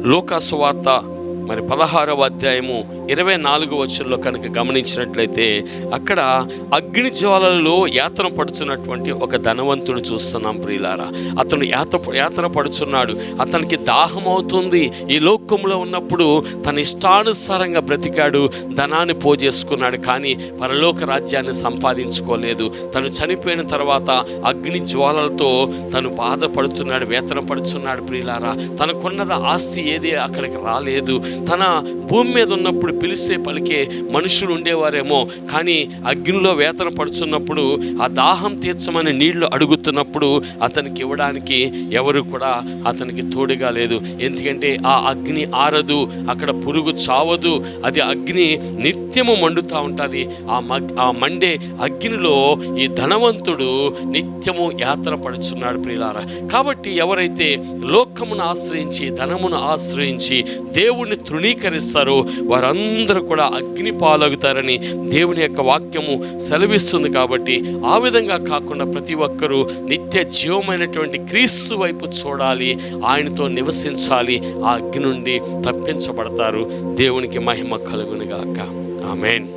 లూకా సువార్త 16వ అధ్యాయము 24వ వచనంలో కనుక గమనించినట్లయితే అక్కడ అగ్ని జ్వాలలలో యాతన పడుచున్నటువంటి ఒక ధనవంతుడు చూస్తున్నాం ప్రియులారా. అతను యాతన పడుచున్నాడు. అతనికి దాహం అవుతుంది. ఈ లోకంలో ఉన్నప్పుడు తన ఇష్టానుసారంగా బ్రతికాడు, ధనాన్ని పోజేసుకున్నాడు, కానీ పరలోక రాజ్యాన్ని సంపాదించుకోలేదు. తను చనిపోయిన తర్వాత అగ్ని జ్వాలలతో తను బాధపడుతున్నాడు, వేతన పడుచున్నాడు ప్రియులారా. తనకున్నద ఆస్తి ఏది అక్కడికి రాలేదు. తన భూమి మీద ఉన్నప్పుడు పిలిస్తే పలికే మనుషులు ఉండేవారేమో, కానీ అగ్నిలో వేతన పడుతున్నప్పుడు ఆ దాహం తీర్చమని నీళ్లు అడుగుతున్నప్పుడు అతనికి ఇవ్వడానికి ఎవరు కూడా అతనికి తోడుగా లేదు. ఎందుకంటే ఆ అగ్ని ఆరదు, అక్కడ పురుగు చావదు. అది అగ్ని నిత్యము మండుతూ ఉంటుంది. ఆ మండే అగ్నిలో ఈ ధనవంతుడు నిత్యము యాతన పడుచున్నాడు ప్రియులారా. కాబట్టి ఎవరైతే లోకమును ఆశ్రయించి ధనమును ఆశ్రయించి దేవుణ్ణి తృణీకరిస్తారో వారందరూ కూడా అగ్ని పాలగుతారని దేవుని యొక్క వాక్యము సెలవిస్తుంది. కాబట్టి ఆ విధంగా కాకుండా ప్రతి ఒక్కరూ నిత్య జీవమైనటువంటి క్రీస్తు వైపు చూడాలి, ఆయనతో నివసించాలి, ఆ అగ్ని నుండి తప్పించబడతారు. దేవునికి మహిమ కలుగునుగాక. ఆమేన్.